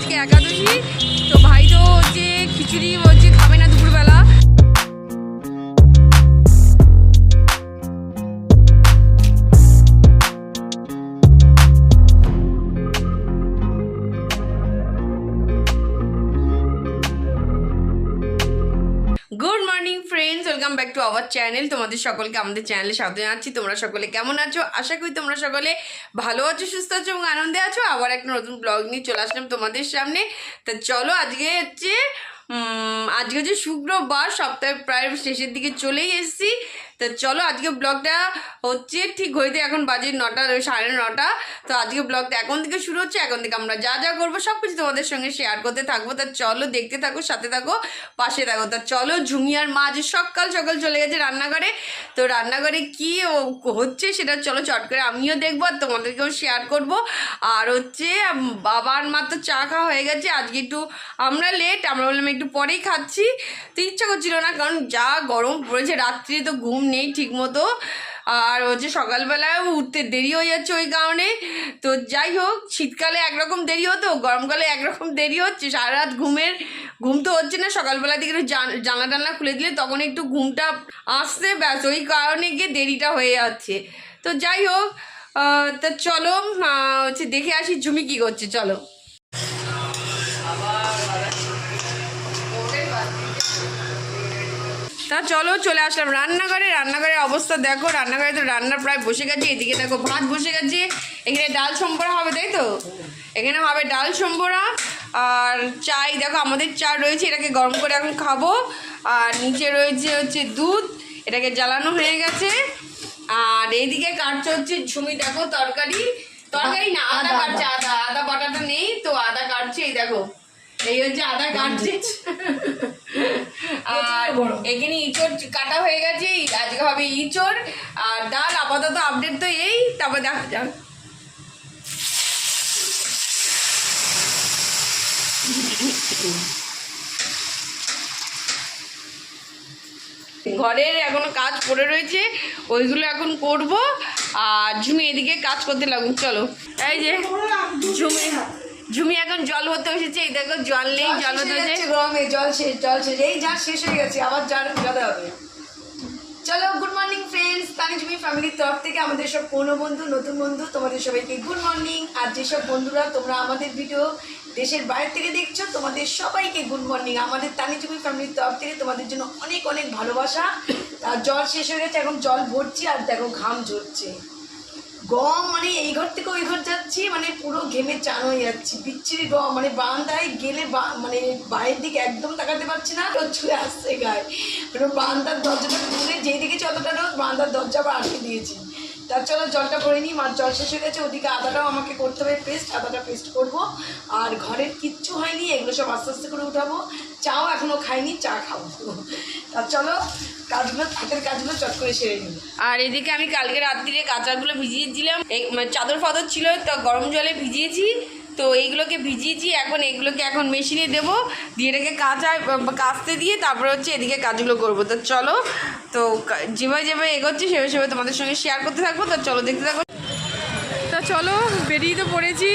আজকে একাদশী, তো ভাই তো হচ্ছে খিচুড়ি হচ্ছে খাবে না দুপুরবেলা। Good morning friends, welcome back to our channel. তোমাদের সকলকে আমাদের চ্যানেলে স্বাগত জানাচ্ছি। তোমরা সকলে কেমন আছো? আশা করি তোমরা সকলে ভালো আছো, সুস্থ আছো এবং আনন্দে আছো। আবার একটা নতুন ব্লগ নিয়ে চলে আসলাম তোমাদের সামনে। তা চলো, আজকে হচ্ছে শুক্রবার, সপ্তাহের প্রায় শেষের দিকে চলেই এসেছি। তা চলো, আজকে ব্লগটা হচ্ছে ঠিক ঘড়িতে এখন বাজে 9টা, 9:30। তো আজকে ব্লগটা এখন থেকে শুরু হচ্ছে। এখন থেকে আমরা যা যা করবো সব কিছু তোমাদের সঙ্গে শেয়ার করতে থাকবো। তা চলো, দেখতে থাকো, সাথে থাকো, পাশে থাকো। তা চলো, ঝুমি আর মা আজ সকাল সকাল চলে গেছে রান্নাঘরে। তো রান্নাঘরে কি হচ্ছে সেটা চলো চট করে আমিও দেখবো আর তোমাদেরকেও শেয়ার করব। আর হচ্ছে বাবার মা তো চা খাওয়া হয়ে গেছে, আজকে একটু আমরা লেট, আমরা বললাম একটু পরেই খাচ্ছি। তো ইচ্ছা করছিল না, কারণ যা গরম পড়েছে, রাত্রে তো ঘুম নেই ঠিক মতো, আর হচ্ছে সকালবেলায় উঠতে দেরি হয়ে যাচ্ছে ওই কারণে। তো যাই হোক, শীতকালে একরকম দেরি হতো, গরমকালে একরকম দেরি হচ্ছে। সারা রাত ঘুম তো হচ্ছে না, সকালবেলা দিকে একটু জানলা টানলা খুলে দিলে তখন একটু ঘুমটা আসছে, ব্যাস ওই কারণে গিয়ে দেরিটা হয়ে যাচ্ছে। তো যাই হোক, তা চলো হচ্ছে দেখে আসি ঝুমি কী করছে। চলো, তা চলো চলে আসলাম রান্নাঘরে। রান্নাঘরের অবস্থা দেখো, রান্নাঘরে তো রান্না প্রায় বসে গেছে। এদিকে দেখো ভাত বসে গেছে, এখানে ডাল সম্বরা হবে, তাই তো? এখানে হবে ডাল সম্বরা আর চাই। দেখো আমাদের চা রয়েছে, এটাকে গরম করে এখন খাবো। আর নিচে রয়েছে হচ্ছে দুধ, এটাকে জ্বালানো হয়ে গেছে। আর এইদিকে কাটছে হচ্ছে ঝুমি, দেখো তরকারি না, আদা কাটছে। আদা বাটাটা নেই তো, আদা কাটছে। এই দেখো, এই হচ্ছে আদা কাটছে। আর এখানে ইঁচড় কাটা হয়ে গেছে, আজকে হবে ইঁচড়। আর ডাল আপাতত আপডেট তো এই, তারপর দেখা যাক। ঘরের এখনো কাজ পড়ে রয়েছে, ওইগুলো এখন করব। আর ঝুমি এদিকে কাজ করতে লাগুক। চলো, এই যে ঝুমি এখন জল হতে এসেছে। এই দেখো, জল নেই, জল হতে হয়েছে গরমে, জল শেষ, এই যা শেষ হয়ে গেছে, আবার জল হবে। চলো, গুড মর্নিং ফ্রেন্ডস, তানিঝুমি ফ্যামিলির তরফ থেকে আমাদের সব পুরনো বন্ধু, নতুন বন্ধু, তোমাদের সবাইকে গুড মর্নিং। আর যেসব বন্ধুরা তোমরা আমাদের ভিডিও দেশের বাইরে থেকে দেখছো, তোমাদের সবাইকে গুড মর্নিং। আমাদের তানিঝুমি ফ্যামিলির তরফ থেকে তোমাদের জন্য অনেক অনেক ভালোবাসা। আর জল শেষ হয়ে গেছে, এখন জল ভরছি। আর দেখো ঘাম ঝরছে, গম মানে এই ঘর থেকে ওই ঘর যাচ্ছি, মানে পুরো ঘেমে চান হয়ে যাচ্ছি, বিচ্ছিরি গম। মানে বারান্দায় গেলে মানে বাইরের দিকে একদম তাকাতে পারছি না, রোদ চলে আসছে গায়ে। মানে বারান্দার দরজাটা খুলে যেই দিকে যতটা রোদ, বারান্দার দরজা আবার আটকে দিয়েছি। তার চলো জলটা করে নিই। মার জল শেষ হয়ে গেছে, ওদিকে আদাটাও আমাকে করতে হবে পেস্ট, আদাটা পেস্ট করবো। আর ঘরের কিচ্ছু হয়নি, এগুলো সব আস্তে আস্তে করে উঠাবো। চাও এখনও খাইনি, চা খাবো। তার চলো হাতের কাজগুলো চট করে সেরে নিই। আর এদিকে আমি কালকে রাত্রিরে কাঁচাগুলো ভিজিয়েছিলাম, চাদর ফাদর ছিল তো গরম জলে ভিজিয়েছি। তো এইগুলোকে ভিজিয়েছি, এখন এগুলোকে এখন মেশিনে দেবো, দিয়ে এটাকে কাচতে দিয়ে তারপরে হচ্ছে এদিকে কাজগুলো করবো। তো চলো, তো যেভাবে এগোচ্ছে সেভাবে তোমাদের সঙ্গে শেয়ার করতে থাকবো। তো চলো, দেখতে থাকো। তা চলো, বেরিয়ে তো পড়েছি।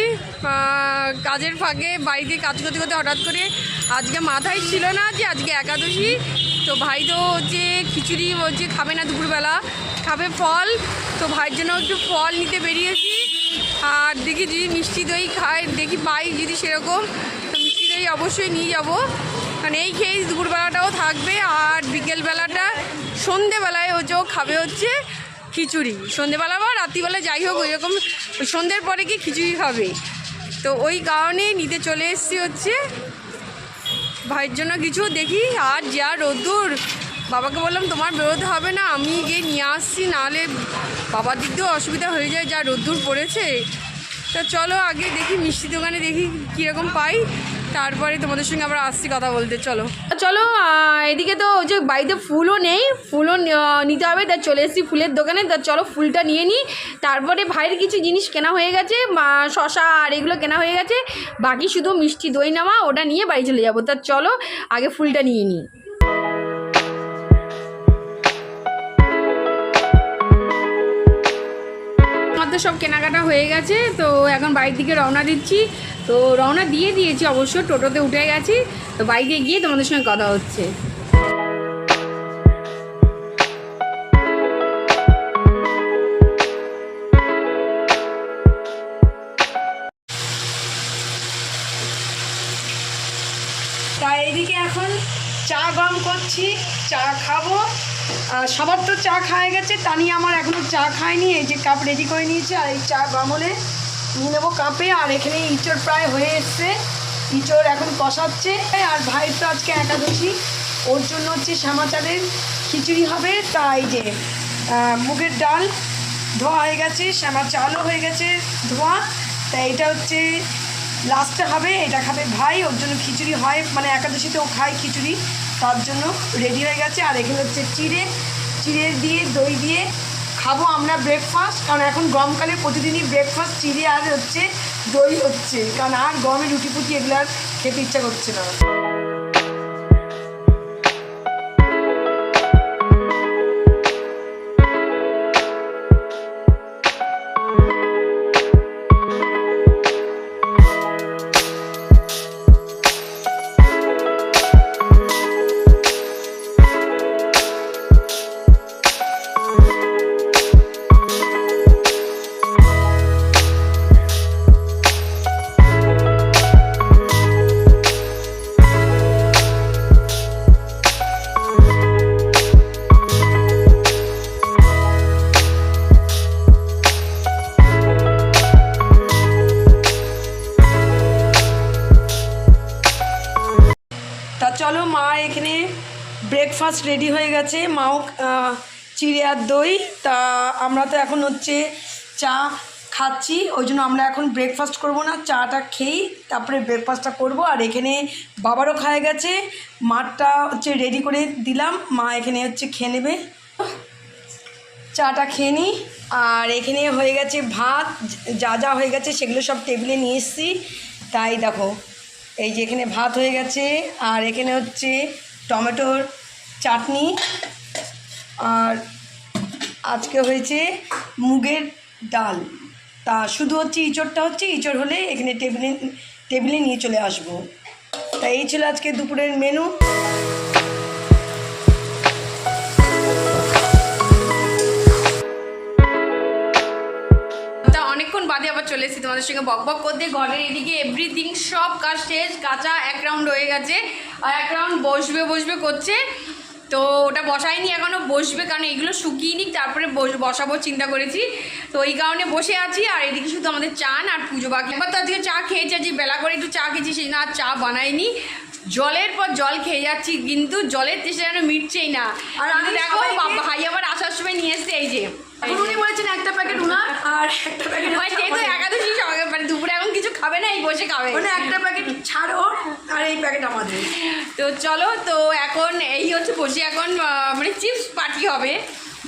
কাজের ফাঁকে বাড়িতে কাজ করতে করতে হঠাৎ করে আজকে মাথায় ছিল না যে আজকে একাদশী। তো ভাই তো হচ্ছে খিচুড়ি হচ্ছে খাবে না দুপুরবেলা, খাবে ফল। তো ভাইয়ের জন্য একটু ফল নিতে বেরিয়েছি। আর দেখি যদি মিষ্টি দই খায়, দেখি পাই যদি সেরকম, তো মিষ্টি দই অবশ্যই নিয়ে যাবো। কারণ এই খেয়েই দুপুরবেলাটাও থাকবে। আর বিকেলবেলাটা সন্ধেবেলায় হচ্ছে ও খাবে হচ্ছে খিচুড়ি। সন্ধেবেলা বা রাত্রিবেলা যাই হোক, ওইরকম সন্ধ্যের পরে কি খিচুড়ি খাবে। তো ওই কারণে নিতে চলে এসেছি হচ্ছে ভাইয়ের জন্য কিছু। দেখি আর যা রোদ্দুর, বাবাকে বললাম তোমার বেরোতে হবে না, আমি গিয়ে নিয়ে আসছি, নাহলে বাবার দিক দিয়েও অসুবিধা হয়ে যায়, যা রোদ্দুর পড়েছে। তা চলো আগে দেখি মিষ্টি দোকানে দেখি কীরকম পাই, তারপরে তোমাদের সঙ্গে আবার আসছি কথা বলতে। চলো চলো, এদিকে তো ওই যে বাড়িতে ফুলও নেই, ফুলও নিতে হবে, তাই চলে এসেছি ফুলের দোকানে। তা চলো ফুলটা নিয়ে নিই। তারপরে ভাইয়ের কিছু জিনিস কেনা হয়ে গেছে, শশা আর এগুলো কেনা হয়ে গেছে, বাকি শুধু মিষ্টি দই নেওয়া, ওটা নিয়ে বাড়ি চলে যাবো। তা চলো আগে ফুলটা নিয়ে নিই। তো সব কেনাকাটা হয়ে গেছে, তো এখন বাড়ির দিকে রওনা দিচ্ছি। তো রওনা দিয়ে দিয়েছি অবশ্য, টোটোতে উঠে গেছি। তো বাইকে গিয়ে তোমাদের সঙ্গে কথা হচ্ছে। তাই এইদিকে এখন চা গরম করছি, চা খাবো। সবার তো চা খাওয়া গেছে, তানিয়া আমার এখনও চা খায়নি। এই যে কাপ রেডি করে নিয়েছি, আর এই চা গরম হলে নিয়ে নেবো কাপে। আর এখানে ইঁচড় প্রায় হয়ে এসছে, ইঁচড় এখন কষাচ্ছে। আর ভাই তো আজকে একাদশী, ওর জন্য হচ্ছে শ্যামা চালের খিচুড়ি হবে। তাই যে মুগের ডাল ধোয়া হয়ে গেছে, শ্যামা চালও হয়ে গেছে ধোয়া। তাই এটা হচ্ছে লাস্টে হবে, এটা খাবে ভাই, ওর জন্য খিচুড়ি হয়, মানে একাদশীতেও খায় খিচুড়ি, তার জন্য রেডি হয়ে গেছে। আর এখানে হচ্ছে চিড়ে দিয়ে দই দিয়ে খাবো আমরা ব্রেকফাস্ট। কারণ এখন গরমকালে প্রতিদিনই ব্রেকফাস্ট চিড়ে আর হচ্ছে দই হচ্ছে, কারণ আর গরমে রুটি ফুটি এগুলো আর খেতে ইচ্ছা করছে না। তা চলো, মা এখানে ব্রেকফাস্ট রেডি হয়ে গেছে, মাও চিড়ে আর দই। তা আমরা তো এখন হচ্ছে চা খাচ্ছি, ওই জন্য আমরা এখন ব্রেকফাস্ট করব না, চাটা খেয়েই তারপরে ব্রেকফাস্টটা করব। আর এখানে বাবারও খাওয়া গেছে, মাঠটা হচ্ছে রেডি করে দিলাম, মা এখানে হচ্ছে খেয়ে নেবে। চাটা খেয়ে নিই। আর এখানে হয়ে গেছে ভাত, যা হয়ে গেছে সেগুলো সব টেবিলে নিয়ে এসেছি। তাই দেখো, এই যে এখানে ভাত হয়ে গেছে, আর এখানে হচ্ছে টমেটোর চাটনি, আর আজকে হয়েছে মুগের ডাল। তা শুধু হচ্ছে ইঁচড়টা হচ্ছে, ইঁচড় হলে এখানে টেবিলে নিয়ে চলে আসবো। তা এই ছিল আজকে দুপুরের মেনু। অনেকক্ষণ বাদে আবার চলে এসেছি তোমাদের সঙ্গে বক করতে। ঘরের এদিকে এভরিথিং সব কাজ শেষ, কাঁচা এক রাউন্ড হয়ে গেছে, আর এক রাউন্ড বসবে করছে। তো ওটা বসাইনি এখনও, বসবে, কারণ এগুলো শুকিয়ে নিক তারপরে বসাবো চিন্তা করেছি। তো এই কারণে বসে আছি। আর এদিকে শুধু আমাদের চান আর পুজো বাকি। এবার তো আজকে চা খেয়েছি, আজকে বেলা করে একটু চা খেয়েছি, সেই না আর চা বানাইনি, জলের পর জল খেয়ে যাচ্ছি, কিন্তু জলের তেষ্টা যেন মিটছেই না। আর আমি দেখো ভাই আবার আসার সময় নিয়ে এসছে এই যে, উনি বলেছেন একটা প্যাকেট উনার আর একটা প্যাকেট, তো একাদশী সঙ্গে মানে দুপুরে এখন কিছু খাবে না, এই বসে খাবে, মানে একটা প্যাকেট ছাড়ো আর এই প্যাকেট আমাদের। তো চলো, তো এখন এই হচ্ছে বসে এখন মানে চিপস পার্টি হবে,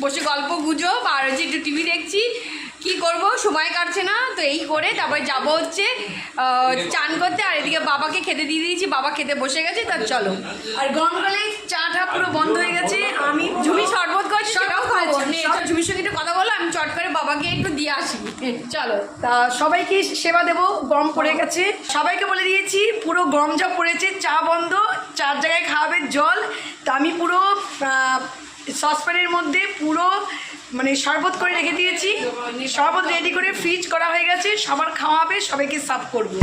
বসে গল্প গুজব, আর হচ্ছে একটু টিভি দেখছি, কি করব সময় কাটছে না। তো এই করে তারপরে যাবো হচ্ছে চান করতে। আর এদিকে বাবাকে খেতে দিয়ে দিয়েছি, বাবা খেতে বসে গেছে। তার চলো, আর গরমকালে চাটা পুরো বন্ধ হয়ে গেছে। আমি ঝুমি শরবত করেছি, সেটাও খাবো। ঝুমির সঙ্গে একটু কথা বলো, আমি চট করে বাবাকে একটু দিয়ে আসি। চলো, তা সবাইকে সেবা দেবো, গরম পড়ে গেছে, সবাইকে বলে দিয়েছি পুরো গরম যা পড়েছে, চা বন্ধ, 4 জায়গায় খাওয়াবে জল। তা আমি পুরো সসপ্যানের মধ্যে পুরো মানে শরবত করে রেখে দিয়েছি, শরবত রেডি করে ফ্রিজ করা হয়ে গেছে, সবার খাওয়াবে, সবাইকে সার্ভ করবো।